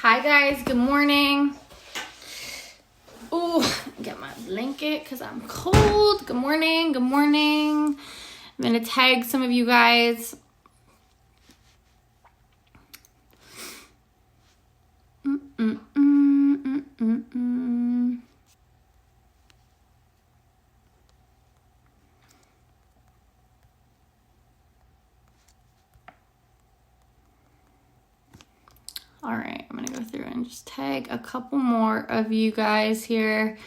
Hi guys, good morning. Ooh, get my blanket because I'm cold. Good morning, good morning. I'm gonna tag some of you guys. All right, I'm gonna go through and just tag a couple more of you guys here.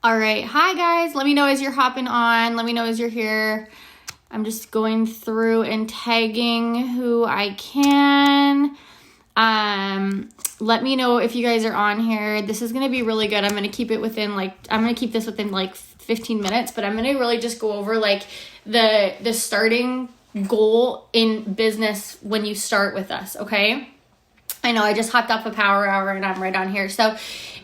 All right, hi guys. Let me know as you're hopping on. Let me know as you're here. I'm just going through and tagging who I can. Let me know if you guys are on here. This is going to be really good. I'm going to keep it within I'm going to keep this within 15 minutes, but I'm going to really just go over the starting goal in business when you start with us. Okay. I know I just hopped off a power hour and I'm right on here. So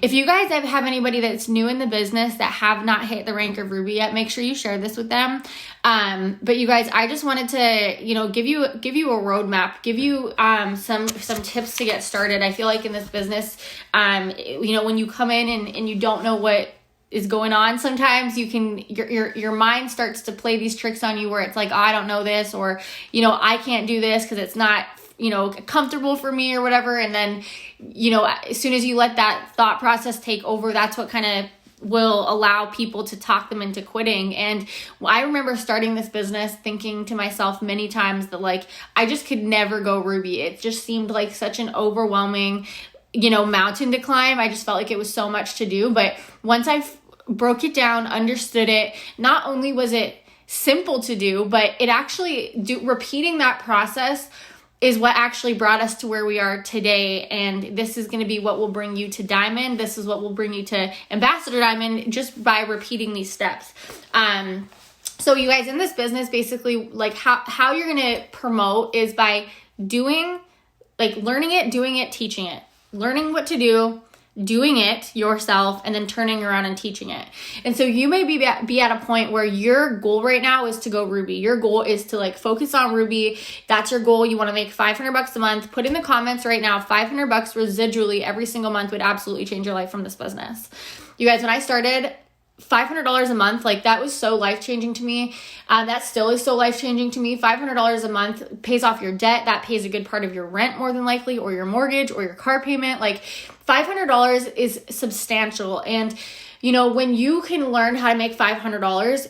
if you guys have anybody that's new in the business that have not hit the rank of Ruby yet, make sure you share this with them. But you guys, I just wanted to, give you a roadmap, give you some tips to get started. I feel like in this business, when you come in and you don't know what is going on, sometimes your mind starts to play these tricks on you where it's like, oh, I don't know this, or, I can't do this because it's not comfortable for me or whatever. And then, as soon as you let that thought process take over, that's what kind of will allow people to talk them into quitting. And I remember starting this business thinking to myself many times that I just could never go Ruby. It just seemed like such an overwhelming, mountain to climb. I just felt like it was so much to do. But once I broke it down, understood it, not only was it simple to do, but it actually repeating that process is what actually brought us to where we are today. And this is going to be what will bring you to Diamond. This is what will bring you to Ambassador Diamond just by repeating these steps. So you guys, in this business, basically how you're going to promote is by learning it, doing it, teaching it, learning what to do, doing it yourself, and then turning around and teaching it. And so you may be at a point where your goal right now is to go Ruby. Your goal is to focus on Ruby. That's your goal. You want to make $500 a month. Put in the comments right now, $500 residually every single month would absolutely change your life from this business. You guys, when I started, $500 a month, that was so life-changing to me. That still is so life-changing to me. $500 a month pays off your debt. That pays a good part of your rent more than likely, or your mortgage, or your car payment. $500 is substantial. And, when you can learn how to make $500,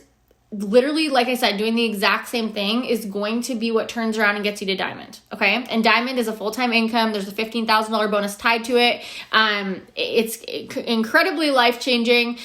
literally, like I said, doing the exact same thing is going to be what turns around and gets you to Diamond. Okay. And Diamond is a full-time income. There's a $15,000 bonus tied to it. It's incredibly life-changing.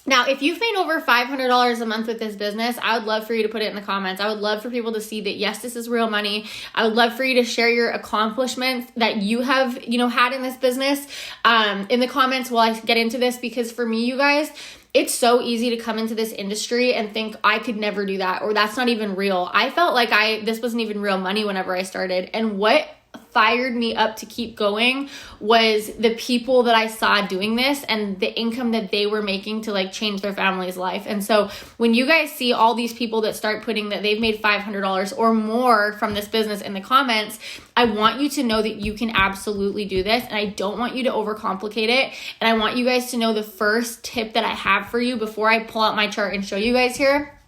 Now, if you've made over $500 a month with this business, I would love for you to put it in the comments. I would love for people to see that, yes, this is real money. I would love for you to share your accomplishments that you have, had in this business in the comments while I get into this, because for me, you guys, it's so easy to come into this industry and think I could never do that, or that's not even real. I felt like this wasn't even real money whenever I started. And what fired me up to keep going was the people that I saw doing this and the income that they were making to change their family's life. And so when you guys see all these people that start putting that they've made $500 or more from this business in the comments, I want you to know that you can absolutely do this. And I don't want you to overcomplicate it. And I want you guys to know the first tip that I have for you before I pull out my chart and show you guys here,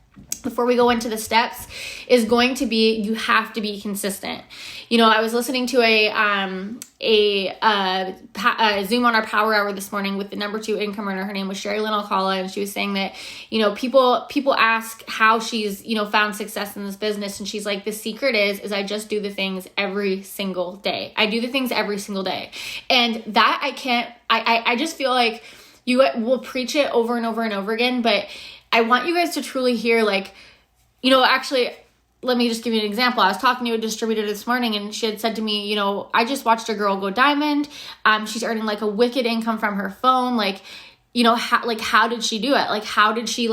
before we go into the steps, is going to be, you have to be consistent. I was listening to a Zoom on our power hour this morning with the number 2 income earner. Her name was Sherry Lynn Alcala, and she was saying that, people ask how she's, found success in this business. And she's like, the secret is I just do the things every single day. I do the things every single day. And that I just feel like you will preach it over and over and over again, but I want you guys to truly hear, actually, let me just give you an example. I was talking to a distributor this morning, and she had said to me, I just watched a girl go Diamond. She's earning a wicked income from her phone. How did she do it? How did she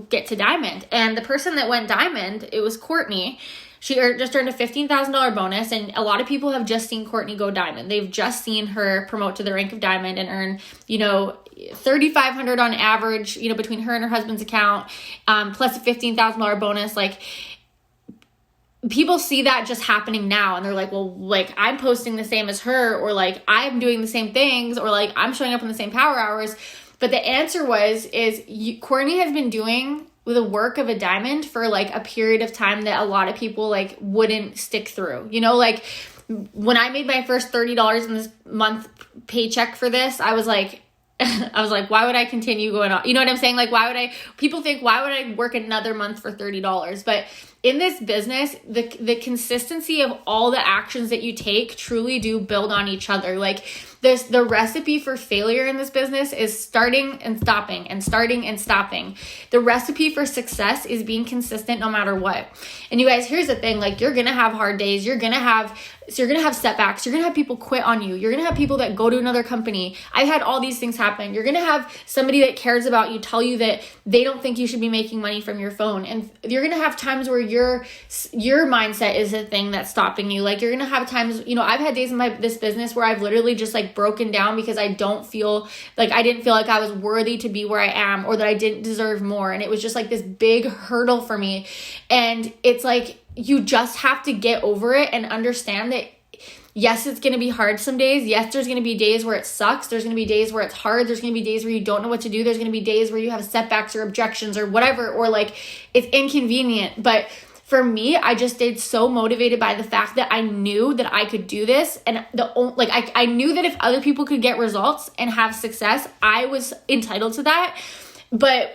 get to Diamond? And the person that went Diamond, it was Courtney. She just earned a $15,000 bonus, and a lot of people have just seen Courtney go diamond. They've just seen her promote to the rank of diamond and earn, $3,500 on average, between her and her husband's account, plus a $15,000 bonus. Like, people see that just happening now, and they're like, well, like, I'm posting the same as her, or like, I'm doing the same things, or like, I'm showing up in the same power hours. But the answer Courtney has been doing the work of a diamond for like a period of time that a lot of people like wouldn't stick through. Like when I made my first $30 in this month paycheck for this, I was like, why would I continue going on? You know what I'm saying? Like, people think, why would I work another month for $30? But in this business, the consistency of all the actions that you take truly do build on each other. Like, the recipe for failure in this business is starting and stopping and starting and stopping. The recipe for success is being consistent no matter what. And you guys, here's the thing, like, you're going to have hard days. You're going to have setbacks. You're going to have people quit on you. You're going to have people that go to another company. I've had all these things happen. You're going to have somebody that cares about you tell you that they don't think you should be making money from your phone. And you're going to have times where your mindset is the thing that's stopping you. Like, you're going to have times, I've had days in this business where I've literally just like broken down because I didn't feel like I was worthy to be where I am, or that I didn't deserve more. And it was just like this big hurdle for me. And it's like, you just have to get over it and understand that, yes, it's going to be hard some days. Yes, there's going to be days where it sucks. There's going to be days where it's hard. There's going to be days where you don't know what to do. There's going to be days where you have setbacks or objections or whatever, or like it's inconvenient. But for me, I just stayed so motivated by the fact that I knew that I could do this. And I knew that if other people could get results and have success, I was entitled to that. But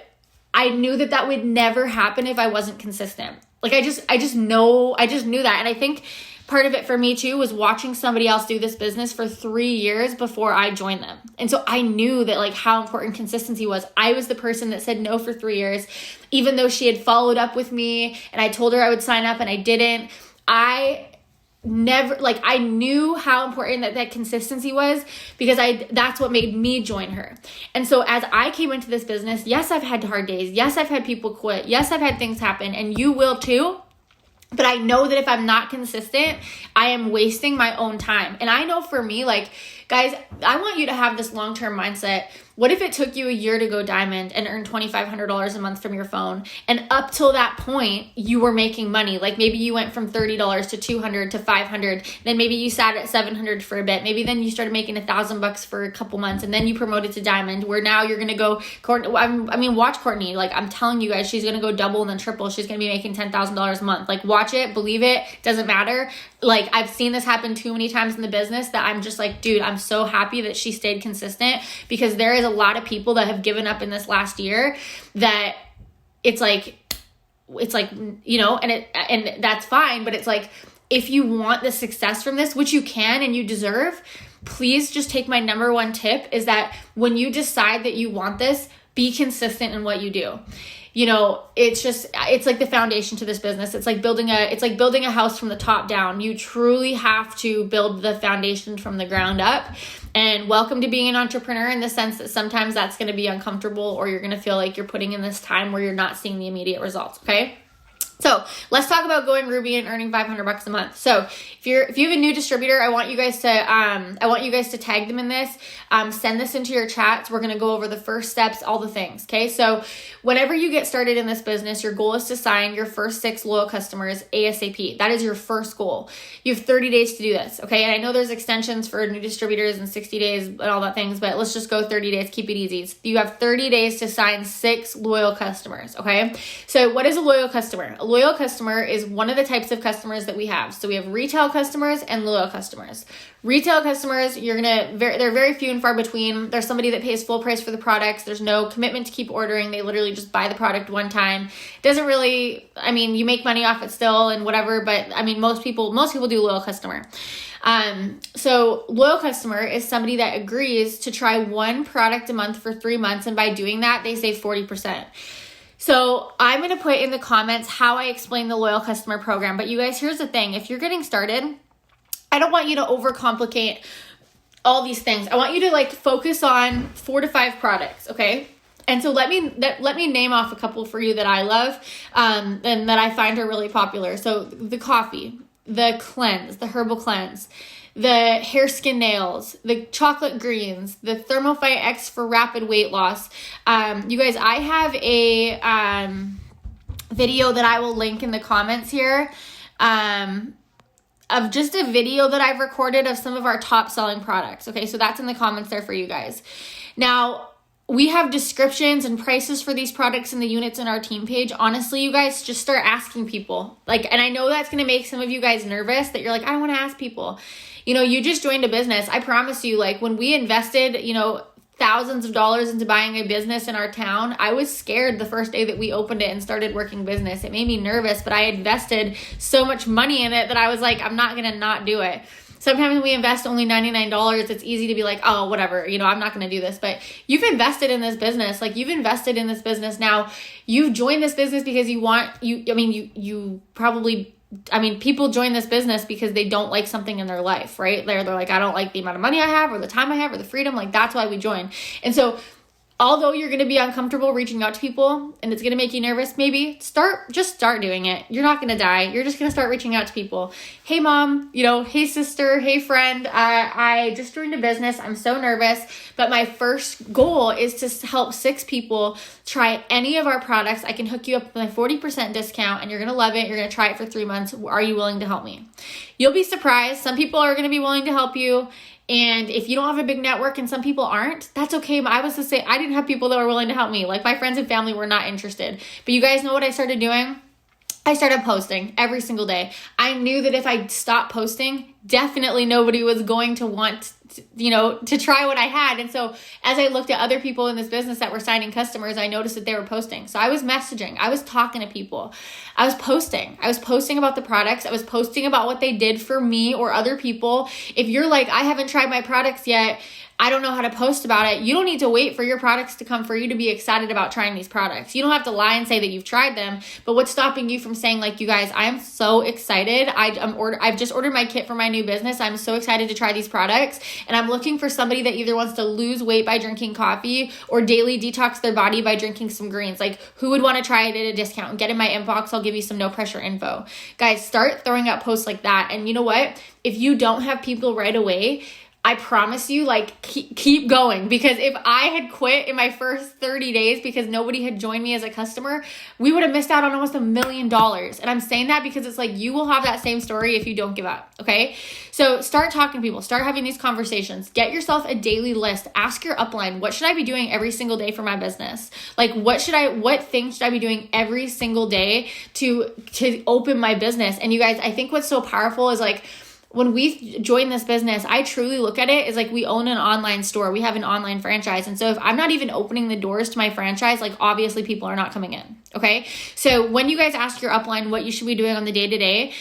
I knew that would never happen if I wasn't consistent. Like, I just knew that. And I think part of it for me too was watching somebody else do this business for 3 years before I joined them. And so I knew that like how important consistency was. I was the person that said no for 3 years, even though she had followed up with me and I told her I would sign up and I didn't. I knew how important that consistency was, because that's what made me join her. And so as I came into this business, yes, I've had hard days. Yes, I've had people quit. Yes, I've had things happen, and you will too. But I know that if I'm not consistent, I am wasting my own time. And I know for me, like, guys, I want you to have this long-term mindset. What if it took you a year to go diamond and earn $2,500 a month from your phone? And up till that point, you were making money. Like, maybe you went from $30 to $200 to $500. Then maybe you sat at $700 for a bit. Maybe then you started making $1,000 for a couple months, and then you promoted to diamond, where now you're going to go, watch Courtney. Like, I'm telling you guys, she's going to go double and then triple. She's going to be making $10,000 a month. Like, watch it, believe it, doesn't matter. Like, I've seen this happen too many times in the business that I'm just like, dude, I'm so happy that she stayed consistent, because there is a lot of people that have given up in this last year that it's like, and that's fine. But it's like, if you want the success from this, which you can and you deserve, please just take my number one tip, is that when you decide that you want this, be consistent in what you do. It's like the foundation to this business. It's like building a house from the top down. You truly have to build the foundation from the ground up. And welcome to being an entrepreneur, in the sense that sometimes that's going to be uncomfortable, or you're going to feel like you're putting in this time where you're not seeing the immediate results. Okay. So let's talk about going Ruby and earning $500 a month. So if you have a new distributor, I want you guys to tag them in this. Send this into your chats. We're going to go over the first steps, all the things. Okay. So whenever you get started in this business, your goal is to sign your first 6 loyal customers ASAP. That is your first goal. You have 30 days to do this. Okay. And I know there's extensions for new distributors and 60 days and all that things, but let's just go 30 days. Keep it easy. You have 30 days to sign 6 loyal customers. Okay. So what is a loyal customer? A loyal customer is one of the types of customers that we have. So we have retail customers and loyal customers. Retail customers, they're very few and far between. There's somebody that pays full price for the products. There's no commitment to keep ordering. They literally just buy the product one time. Doesn't really, you make money off it still and whatever, but most people do loyal customer. So loyal customer is somebody that agrees to try one product a month for 3 months. And by doing that, they save 40%. So I'm going to put in the comments how I explain the loyal customer program. But you guys, here's the thing. If you're getting started, I don't want you to overcomplicate all these things. I want you to focus on 4 to 5 products. Okay. And so let me name off a couple for you that I love, and that I find are really popular. So the coffee, the cleanse, the herbal cleanse, the hair, skin, nails, the chocolate greens, the Thermophyte X for rapid weight loss. You guys, I have a video that I will link in the comments here, of just a video that I've recorded of some of our top selling products. Okay, so that's in the comments there for you guys. Now, we have descriptions and prices for these products and the units in our team page. Honestly, you guys, just start asking people. And I know that's going to make some of you guys nervous that you're like, I don't want to ask people. You just joined a business. I promise you, when we invested, thousands of dollars into buying a business in our town, I was scared the first day that we opened it and started working business. It made me nervous, but I invested so much money in it that I was like, I'm not going to not do it. Sometimes when we invest only $99, it's easy to be like, oh, whatever, I'm not going to do this. But you've invested in this business. You've invested in this business. Now, you've joined this business because people join this business because they don't like something in their life, right? They're like, I don't like the amount of money I have or the time I have or the freedom. That's why we join. And so although you're going to be uncomfortable reaching out to people and it's going to make you nervous, maybe just start doing it. You're not going to die. You're just going to start reaching out to people. Hey mom, hey sister, hey friend, I just joined a business. I'm so nervous, but my first goal is to help 6 people try any of our products. I can hook you up with my 40% discount and you're going to love it. You're going to try it for 3 months. Are you willing to help me? You'll be surprised. Some people are going to be willing to help you. And if you don't have a big network and some people aren't, that's okay. But I was to say, I didn't have people that were willing to help me. My friends and family were not interested. But you guys know what I started doing? I started posting every single day. I knew that if I stopped posting, definitely nobody was going to want to try what I had. And so as I looked at other people in this business that were signing customers, I noticed that they were posting. So I was messaging. I was talking to people. I was posting. About the products. I was posting about what they did for me or other people. If you're like, I haven't tried my products yet, I don't know how to post about it. You don't need to wait for your products to come for you to be excited about trying these products. You don't have to lie and say that you've tried them, but what's stopping you from saying you guys, I am so excited. I've just ordered my kit for my new business. I'm so excited to try these products, and I'm looking for somebody that either wants to lose weight by drinking coffee or daily detox their body by drinking some greens. Who would want to try it at a discount? Get in my inbox. I'll give you some no pressure info. Guys, start throwing out posts like that. And you know what? If you don't have people right away, I promise you, keep going, because if I had quit in my first 30 days because nobody had joined me as a customer, we would have missed out on almost $1 million. And I'm saying that because it's you will have that same story if you don't give up. Okay. So start talking to people, start having these conversations, get yourself a daily list, ask your upline, what should I be doing every single day for my business? What things should I be doing every single day to open my business? And you guys, I think what's so powerful is when we join this business, I truly look at it as we own an online store. We have an online franchise. And so if I'm not even opening the doors to my franchise, obviously people are not coming in. Okay. So when you guys ask your upline what you should be doing on the day to day,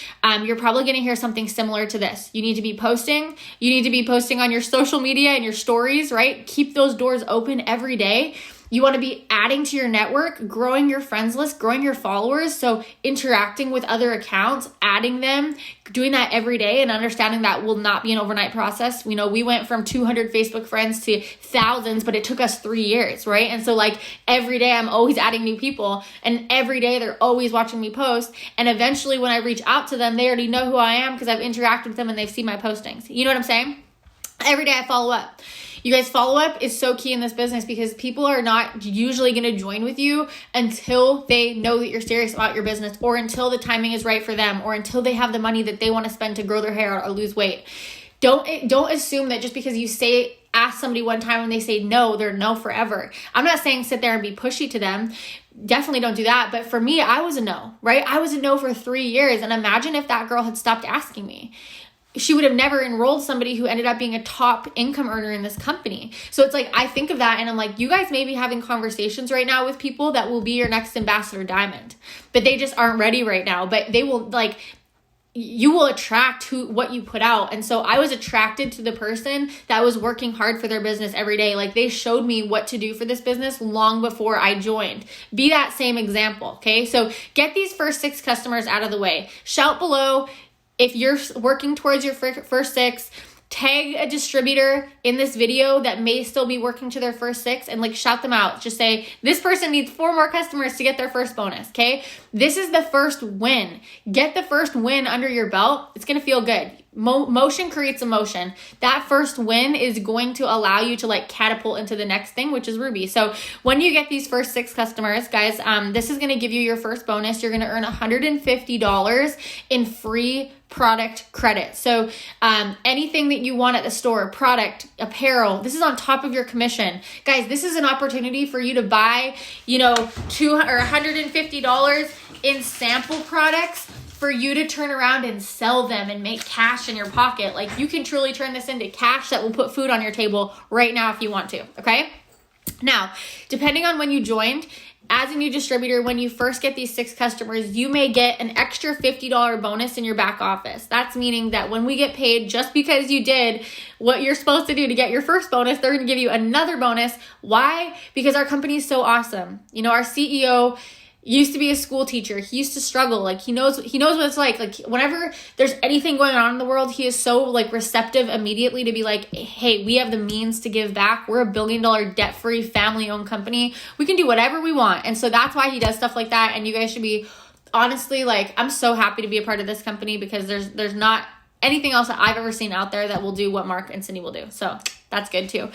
you're probably going to hear something similar to this. You need to be posting. You need to be posting on your social media and your stories, right? Keep those doors open every day. You want to be adding to your network, growing your friends list, growing your followers. So interacting with other accounts, adding them, doing that every day, and understanding that will not be an overnight process. We went from 200 Facebook friends to thousands, but it took us 3 years, right? And so every day I'm always adding new people, and every day they're always watching me post. And eventually when I reach out to them, they already know who I am because I've interacted with them and they've seen my postings. You know what I'm saying? Every day I follow up. You guys, follow up is so key in this business because people are not usually going to join with you until they know that you're serious about your business, or until the timing is right for them, or until they have the money that they want to spend to grow their hair or lose weight. Don't assume that just because you ask somebody one time and they say no, they're no forever. I'm not saying sit there and be pushy to them. Definitely don't do that. But for me, I was a no, right? I was a no for 3 years. And imagine if that girl had stopped asking me. She would have never enrolled somebody who ended up being a top income earner in this company. So it's I think of that and I'm you guys may be having conversations right now with people that will be your next ambassador diamond, but they just aren't ready right now. But they will you will attract what you put out. And so I was attracted to the person that was working hard for their business every day. They showed me what to do for this business long before I joined. Be that same example. Okay. So get these first 6 customers out of the way. Shout below if you're working towards your first 6. tag a distributor in this video that may still be working to their first 6 and like shout them out. Just say, this person needs 4 more customers to get their first bonus, okay? This is the first win. Get the first win under your belt. It's going to feel good. Motion creates emotion. That first win is going to allow you to like catapult into the next thing, which is Ruby. So when you get these first 6 customers, guys, this is going to give you your first bonus. You're going to earn $150 in free product credit. So anything that you want at the store, product, apparel, this is on top of your commission. Guys, this is an opportunity for you to buy, $200 or $150 in sample products for you to turn around and sell them and make cash in your pocket. Like, you can truly turn this into cash that will put food on your table right now if you want to, okay? Now, depending on when you joined, as a new distributor, when you first get these 6 customers, you may get an extra $50 bonus in your back office. That's meaning that when we get paid, just because you did what you're supposed to do to get your first bonus, they're going to give you another bonus. Why? Because our company is so awesome. Our CEO used to be a school teacher. He used to struggle. Like, he knows what it's like. Like, whenever there's anything going on in the world, he is so like receptive immediately to be like, hey, we have the means to give back. We're $1 billion debt-free family-owned company. We can do whatever we want. And so that's why he does stuff like that. And you guys should be, honestly, like, I'm so happy to be a part of this company, because there's not anything else that I've ever seen out there that will do what Mark and Cindy will do. So that's good too.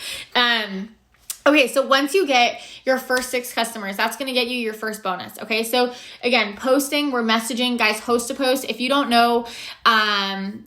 Okay, so once you get your first 6 customers, that's going to get you your first bonus. Okay, so again, posting, we're messaging, guys, host to post. If you don't know,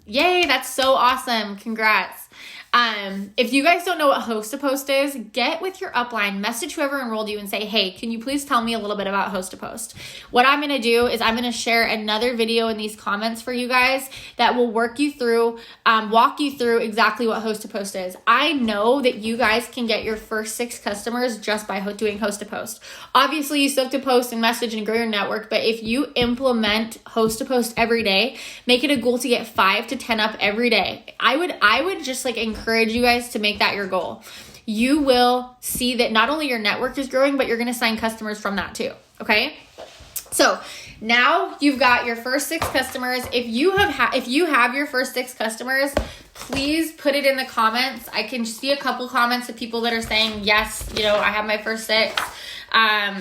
yay, that's so awesome. Congrats. If you guys don't know what host to post is, get with your upline, message whoever enrolled you and say, hey, can you please tell me a little bit about host to post? What I'm going to do is I'm going to share another video in these comments for you guys that will walk you through exactly what host to post is. I know that you guys can get your first 6 customers just by doing host to post. Obviously, you still have to post and message and grow your network, but if you implement host to post every day, make it a goal to get 5 to 10 up every day. I would just like encourage you guys to make that your goal. You will see that not only your network is growing, but you're going to sign customers from that too. Okay. So now you've got your first 6 customers. If you have your first 6 customers, please put it in the comments. I can see a couple comments of people that are saying, yes, I have my first 6.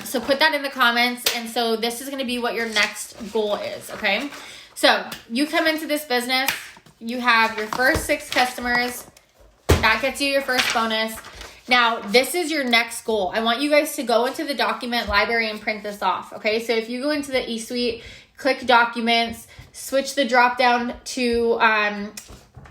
So put that in the comments. And so this is going to be what your next goal is. Okay. So you come into this business, you have your first 6 customers. That gets you your first bonus. Now, this is your next goal. I want you guys to go into the document library and print this off, okay? So if you go into the eSuite, click Documents, switch the drop down to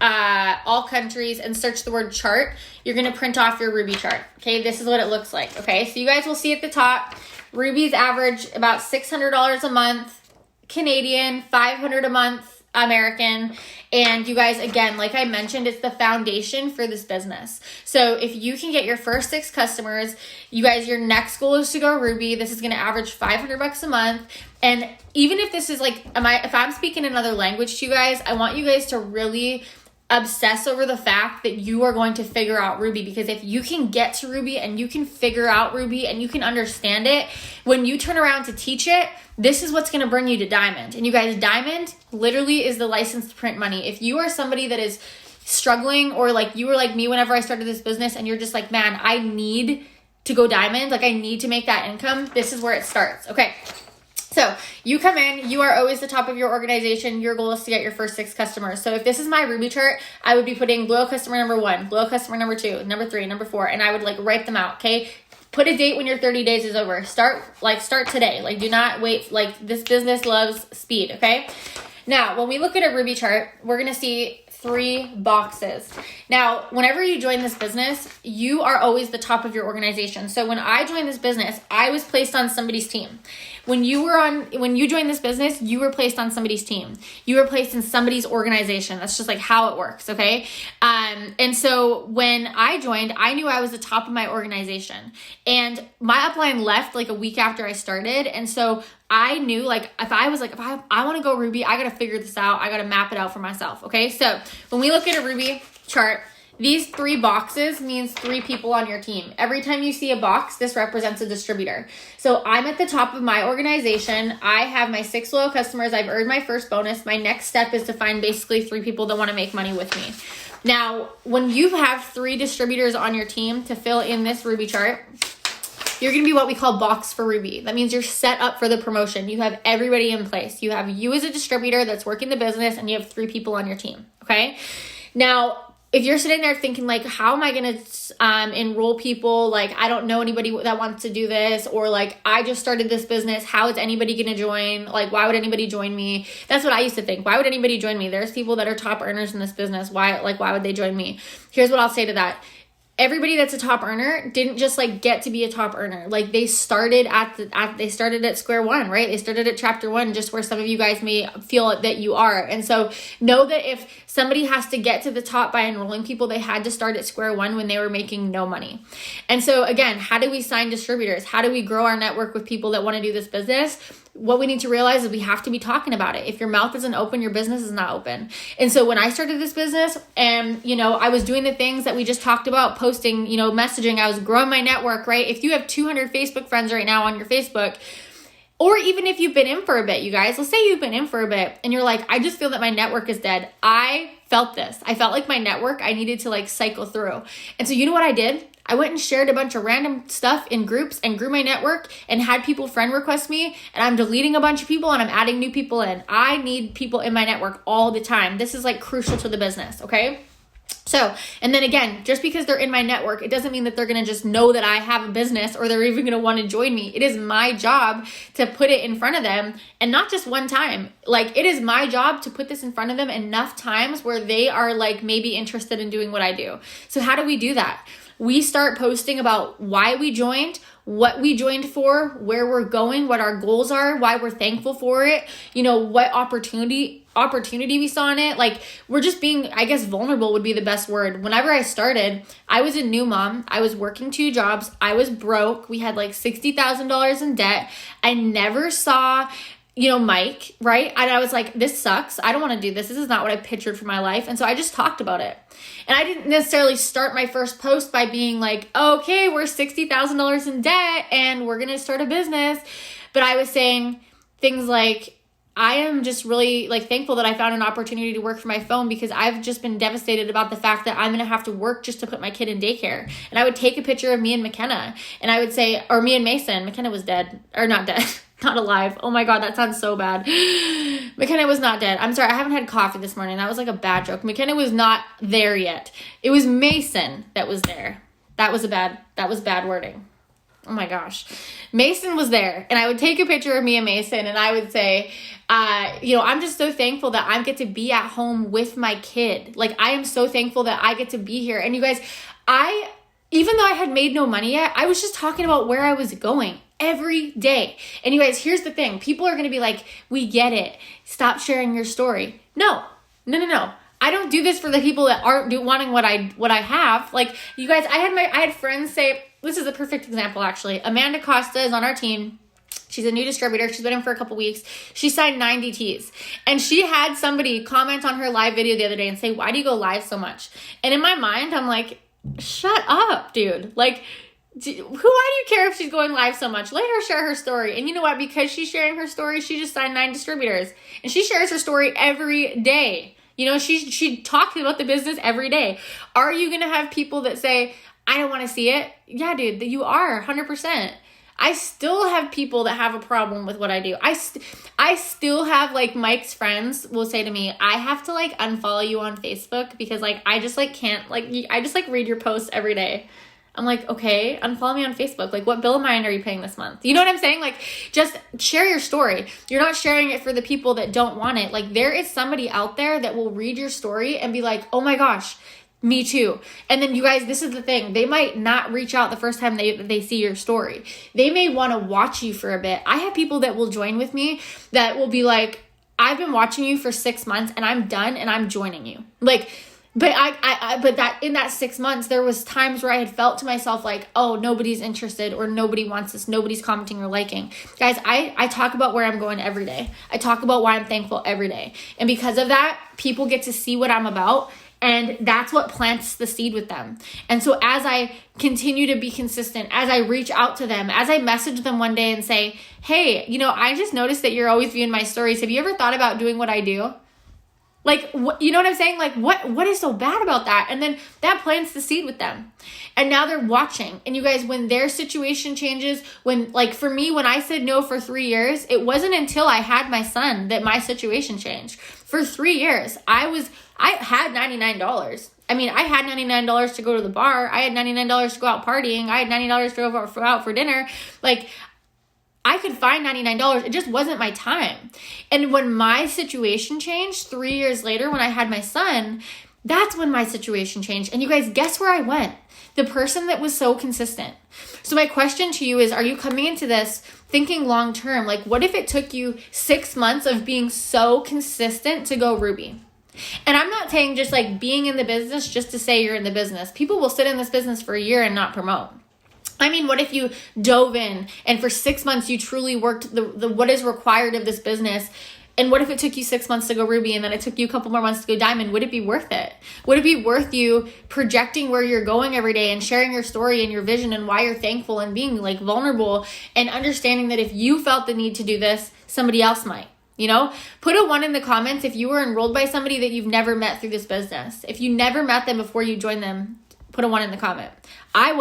all countries and search the word chart, you're going to print off your Ruby chart, okay? This is what it looks like, okay? So you guys will see at the top, Ruby's average about $600 a month, Canadian, $500 a month, American. And you guys, again, like I mentioned, it's the foundation for this business. So if you can get your first 6 customers, you guys, your next goal is to go Ruby. This is going to average $500 a month. And even if this is like, if I'm speaking another language to you guys, I want you guys to really obsess over the fact that you are going to figure out Ruby, because if you can get to Ruby and you can figure out Ruby and you can understand it, when you turn around to teach it, this is what's going to bring you to Diamond. And you guys, Diamond literally is the license to print money. If you are somebody that is struggling, or like you were like me whenever I started this business and you're just like, man, I need to go Diamond, like I need to make that income, this is where it starts. Okay. So you come in, you are always the top of your organization. Your goal is to get your first 6 customers. So if this is my Ruby chart, I would be putting loyal customer number 1, loyal customer number 2, number 3, number 4, and I would like write them out. Okay. Put a date when your 30 days is over. Start today. Like, do not wait. Like, this business loves speed. Okay. Now, when we look at a Ruby chart, we're going to see 3 boxes. Now, whenever you join this business, you are always the top of your organization. So when I joined this business, I was placed on somebody's team. When you joined this business, you were placed on somebody's team. You were placed in somebody's organization. That's just like how it works, okay? And so when I joined, I knew I was the top of my organization. And my upline left like a week after I started. And so I knew like if I want to go Ruby, I got to figure this out. I got to map it out for myself, okay? So when we look at a Ruby chart, These 3 boxes means 3 people on your team. Every time you see a box, this represents a distributor. So I'm at the top of my organization. I have my 6 loyal customers. I've earned my first bonus. My next step is to find basically 3 people that want to make money with me. Now, when you have 3 distributors on your team to fill in this Ruby chart, you're going to be what we call box for Ruby. That means you're set up for the promotion. You have everybody in place. You have you as a distributor that's working the business, and you have 3 people on your team, okay? Now, if you're sitting there thinking like, how am I going to enroll people? Like, I don't know anybody that wants to do this, or like, I just started this business. How is anybody going to join? Like, why would anybody join me? That's what I used to think. Why would anybody join me? There's people that are top earners in this business. Why would they join me? Here's what I'll say to that. Everybody that's a top earner didn't just like get to be a top earner. Like they started at square one, right? They started at chapter 1, just where some of you guys may feel that you are. And so know that if somebody has to get to the top by enrolling people, they had to start at square 1 when they were making no money. And so again, how do we sign distributors? How do we grow our network with people that want to do this business? What we need to realize is we have to be talking about it. If your mouth isn't open, your business is not open. And so when I started this business and, I was doing the things that we just talked about, posting, messaging, I was growing my network, right? If you have 200 Facebook friends right now on your Facebook, or even if you've been in for a bit, you guys, let's say you've been in for a bit and you're like, I just feel that my network is dead. I felt this. I felt like my network, I needed to like cycle through. And so you know what I did? I went and shared a bunch of random stuff in groups and grew my network and had people friend request me, and I'm deleting a bunch of people and I'm adding new people in. I need people in my network all the time. This is like crucial to the business, okay? So, and then again, just because they're in my network, it doesn't mean that they're going to just know that I have a business or they're even going to want to join me. It is my job to put it in front of them, and not just one time. Like, it is my job to put this in front of them enough times where they are like maybe interested in doing what I do. So how do we do that? We start posting about why we joined, what we joined for, where we're going, what our goals are, why we're thankful for it, what opportunity we saw in it. Like, we're just being, I guess, vulnerable would be the best word. Whenever I started, I was a new mom. I was working 2 jobs. I was broke. We had like $60,000 in debt. I never saw Mike, right? And I was like, this sucks. I don't want to do this. This is not what I pictured for my life. And so I just talked about it. And I didn't necessarily start my first post by being like, okay, we're $60,000 in debt and we're going to start a business. But I was saying things like, I am just really like thankful that I found an opportunity to work from my phone, because I've just been devastated about the fact that I'm going to have to work just to put my kid in daycare. And I would take a picture of me and McKenna, and I would say, or me and Mason. McKenna was dead, or not dead, not alive. Oh my God, that sounds so bad. McKenna was not dead. I'm sorry, I haven't had coffee this morning. That was like a bad joke. McKenna was not there yet. It was Mason that was there. That was bad wording. Oh my gosh. Mason was there, and I would take a picture of me and Mason, and I would say, I'm just so thankful that I get to be at home with my kid. Like, I am so thankful that I get to be here. And you guys, even though I had made no money yet, I was just talking about where I was going every day. And you guys, here's the thing. People are going to be like, we get it. Stop sharing your story. No. I don't do this for the people that aren't wanting what I have. Like, you guys, I had friends say, this is a perfect example, actually. Amanda Costa is on our team. She's a new distributor. She's been in for a couple weeks. She signed 9 DTs. And she had somebody comment on her live video the other day and say, why do you go live so much? And in my mind, I'm like, shut up, dude. Like, why do you care if she's going live so much? Let her share her story. And you know what? Because she's sharing her story, she just signed 9 distributors. And she shares her story every day. She talks about the business every day. Are you going to have people that say, I don't want to see it? Yeah, dude, you are 100%. I still have people that have a problem with what I do. I still have, like, Mike's friends will say to me, I have to, like, unfollow you on Facebook because, like, I just, like, can't, like, I just, like, read your posts every day. I'm like, okay, unfollow me on Facebook. Like, what bill of mine are you paying this month? You know what I'm saying? Like, just share your story. You're not sharing it for the people that don't want it. Like, there is somebody out there that will read your story and be like, oh my gosh, me too. And then you guys, this is the thing. They might not reach out the first time they see your story. They may want to watch you for a bit. I have people that will join with me that will be like, I've been watching you for 6 months and I'm done and I'm joining you. Like, but that in that 6 months, there was times where I had felt to myself like, oh, nobody's interested or nobody wants this. Nobody's commenting or liking. Guys, I talk about where I'm going every day. I talk about why I'm thankful every day. And because of that, people get to see what I'm about. And that's what plants the seed with them. And so as I continue to be consistent, as I reach out to them, as I message them one day and say, hey, I just noticed that you're always viewing my stories. Have you ever thought about doing what I do? Like, you know what I'm saying? Like, what is so bad about that? And then that plants the seed with them. And now they're watching. And you guys, when their situation changes, for me, when I said no for 3 years, it wasn't until I had my son that my situation changed. For 3 years, I had $99. I mean, I had $99 to go to the bar. I had $99 to go out partying. I had $90 to go out for dinner. Like, I could find $99. It just wasn't my time. And when my situation changed 3 years later, when I had my son, that's when my situation changed. And you guys, guess where I went? The person that was so consistent. So my question to you is, are you coming into this thinking long term? Like, what if it took you 6 months of being so consistent to go Ruby? And I'm not saying just like being in the business just to say you're in the business. People will sit in this business for a year and not promote. I mean, what if you dove in and for 6 months you truly worked the what is required of this business? And what if it took you 6 months to go Ruby and then it took you a couple more months to go Diamond? Would it be worth it? Would it be worth you projecting where you're going every day and sharing your story and your vision and why you're thankful and being like vulnerable and understanding that if you felt the need to do this, somebody else might? Put a 1 in the comments if you were enrolled by somebody that you've never met through this business. If you never met them before you joined them, put a 1 in the comment. I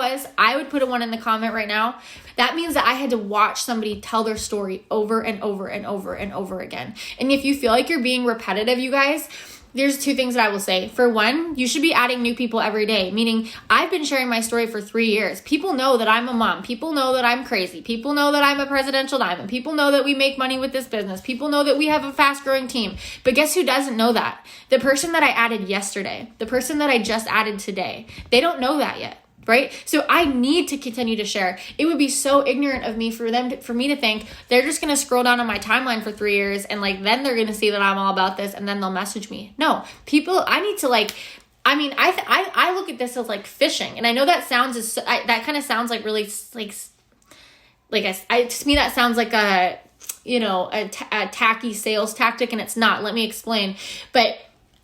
would put a 1 in the comment right now. That means that I had to watch somebody tell their story over and over and over and over again. And if you feel like you're being repetitive, you guys, there's 2 things that I will say. For one, you should be adding new people every day, meaning I've been sharing my story for 3 years. People know that I'm a mom. People know that I'm crazy. People know that I'm a presidential diamond. People know that we make money with this business. People know that we have a fast growing team. But guess who doesn't know that? The person that I added yesterday, the person that I just added today, they don't know that yet. Right? So I need to continue to share. It would be so ignorant of me for me to think they're just going to scroll down on my timeline for 3 years and then they're going to see that I'm all about this and then they'll message me. No, people, I need to I look at this as like fishing. And I know that that kind of sounds like really to me that sounds like a tacky sales tactic, and it's not. Let me explain. But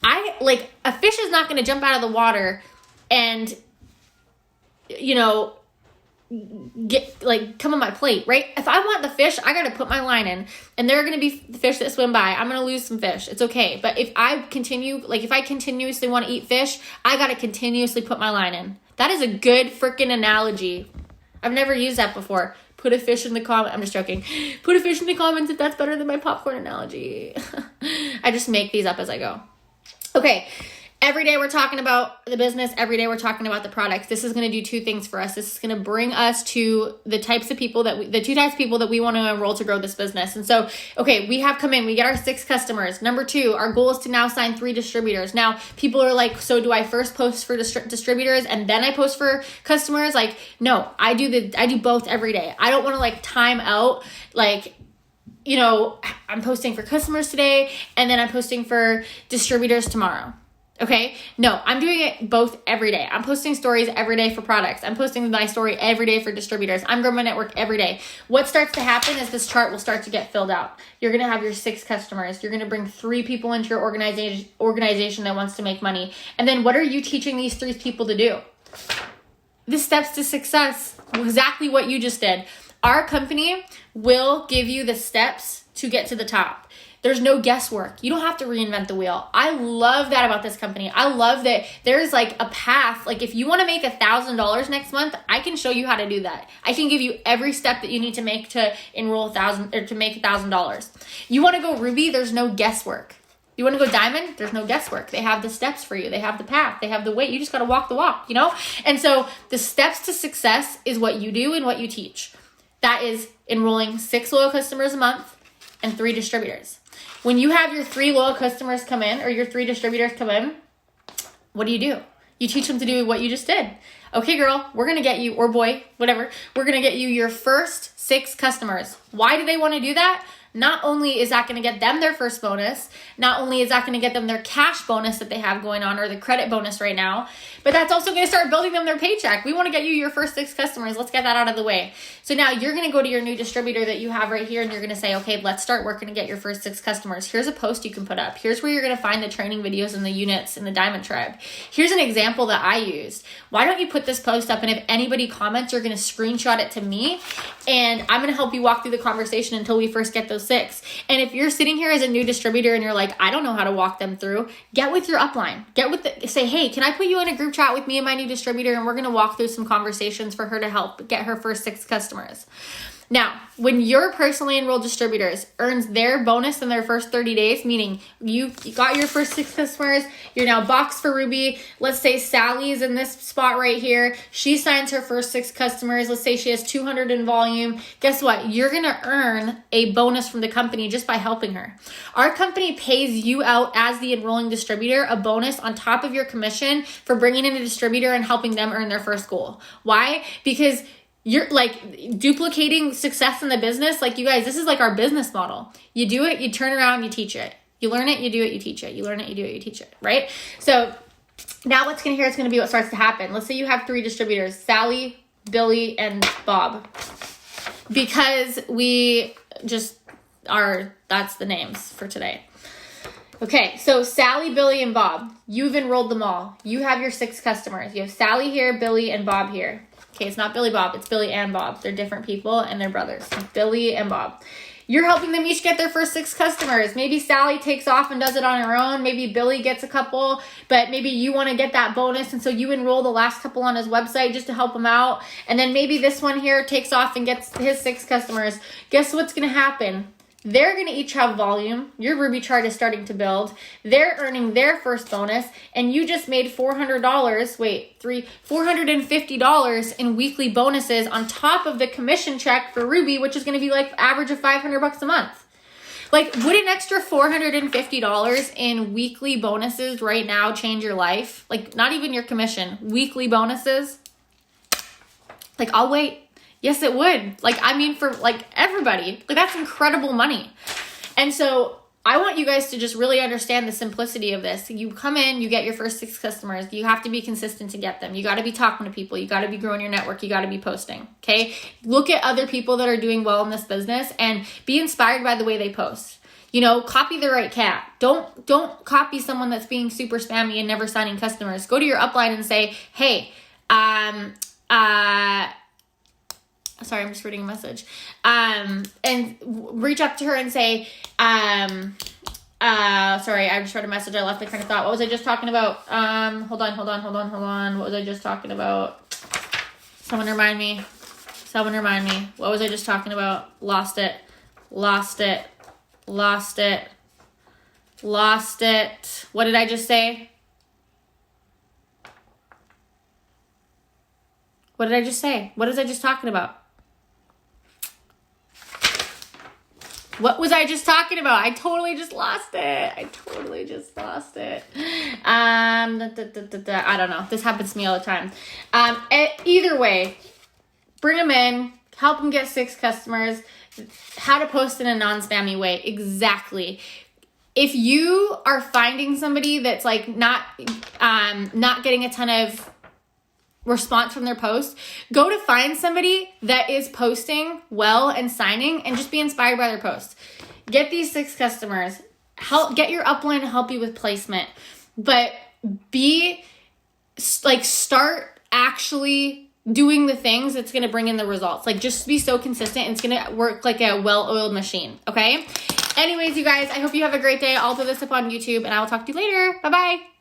a fish is not going to jump out of the water and come on my plate, right? If I want the fish, I got to put my line in, and there are going to be fish that swim by. I'm going to lose some fish. It's okay. But if I continuously want to eat fish, I got to continuously put my line in. That is a good freaking analogy. I've never used that before. Put a fish in the comment. I'm just joking. Put a fish in the comments if that's better than my popcorn analogy. I just make these up as I go. Okay. Every day we're talking about the business. Every day we're talking about the products. This is going to do 2 things for us. This is going to bring us to the 2 types of people that we want to enroll to grow this business. And so, okay, we have come in, we get our 6 customers. Number 2, our goal is to now sign 3 distributors. Now people are like, so do I first post for distributors and then I post for customers? Like, no, I do both every day. I don't want to time out, I'm posting for customers today and then I'm posting for distributors tomorrow. Okay, no, I'm doing it both every day. I'm posting stories every day for products. I'm posting my story every day for distributors. I'm growing my network every day. What starts to happen is this chart will start to get filled out. You're going to have your 6 customers. You're going to bring 3 people into your organization that wants to make money. And then what are you teaching these 3 people to do? The steps to success. Exactly what you just did. Our company will give you the steps to get to the top. There's no guesswork. You don't have to reinvent the wheel. I love that about this company. I love that there's a path. If you want to make $1,000 next month, I can show you how to do that. I can give you every step that you need to make to enroll to make $1,000. You want to go Ruby? There's no guesswork. You want to go Diamond? There's no guesswork. They have the steps for you. They have the path. They have the way. You just got to walk the walk, And so the steps to success is what you do and what you teach. That is enrolling 6 loyal customers a month and 3 distributors. When you have your 3 loyal customers come in or your 3 distributors come in, what do? You teach them to do what you just did. Okay, girl, we're going to get you, or boy, whatever, we're going to get you your first 6 customers. Why do they want to do that? not only is that going to get them their first bonus, not only is that going to get them their cash bonus that they have going on or the credit bonus right now, but that's also going to start building them their paycheck. We want to get you your first 6 customers. Let's get that out of the way. So now you're going to go to your new distributor that you have right here and you're going to say, okay, let's start working to get your first 6 customers. Here's a post you can put up. Here's where you're going to find the training videos and the units in the Diamond Tribe. Here's an example that I used. Why don't you put this post up, and if anybody comments, you're going to screenshot it to me and I'm going to help you walk through the conversation until we first get those 6. And if you're sitting here as a new distributor and you're like, I don't know how to walk them through, get with your upline. Say, hey, can I put you in a group chat with me and my new distributor, and we're going to walk through some conversations for her to help get her first 6 customers. Now, when your personally enrolled distributors earns their bonus in their first 30 days, meaning you got your first 6 customers, you're now boxed for Ruby. Let's say Sally's in this spot right here. She signs her first 6 customers. Let's say she has 200 in volume. Guess what? You're going to earn a bonus from the company just by helping her. Our company pays you out as the enrolling distributor a bonus on top of your commission for bringing in a distributor and helping them earn their first goal. Why? Because you're like duplicating success in the business. Like, you guys, this is like our business model. You do it, you turn around, you teach it. You learn it, you do it, you teach it. You learn it, you do it, you teach it, right? So now what's going to it's going to be what starts to happen. Let's say you have 3 distributors, Sally, Billy, and Bob. Because we just are, that's the names for today. Okay, so Sally, Billy, and Bob, you've enrolled them all. You have your 6 customers. You have Sally here, Billy, and Bob here. Okay, it's not Billy Bob, it's Billy and Bob. They're different people and they're brothers. Billy and Bob. You're helping them each get their first 6 customers. Maybe Sally takes off and does it on her own. Maybe Billy gets a couple, but maybe you want to get that bonus, and so you enroll the last couple on his website just to help him out. And then maybe this one here takes off and gets his 6 customers. Guess what's going to happen? They're going to each have volume. Your Ruby chart is starting to build. They're earning their first bonus, and you just made $450 in weekly bonuses on top of the commission check for Ruby, which is going to be like average of $500 a month. Like, would an extra $450 in weekly bonuses right now change your life? Like, not even your commission, weekly bonuses. Like, I'll wait. Yes, it would. Like, I mean, for like everybody, like, that's incredible money. And so I want you guys to just really understand the simplicity of this. You come in, you get your first 6 customers. You have to be consistent to get them. You got to be talking to people. You got to be growing your network. You got to be posting. Okay. Look at other people that are doing well in this business and be inspired by the way they post. You know, copy the right cat. Don't copy someone that's being super spammy and never signing customers. Go to your upline and say, hey, sorry, I'm just reading a message. And reach up to her and say, sorry, I just read a message. I left my train of thought. What was I just talking about? Hold on. What was I just talking about? Someone remind me. What was I just talking about? Lost it. What did I just say? What was I just talking about? What was I just talking about? I totally just lost it. I don't know. This happens to me all the time. Either way, bring them in, help them get 6 customers, how to post in a non-spammy way. Exactly. If you are finding somebody that's like not getting a ton of response from their post, go to find somebody that is posting well and signing and just be inspired by their posts. Get these 6 customers, get your upline to help you with placement, but start actually doing the things that's going to bring in the results. Like, just be so consistent. It's going to work like a well-oiled machine. Okay. Anyways, you guys, I hope you have a great day. I'll throw this up on YouTube and I will talk to you later. Bye-bye.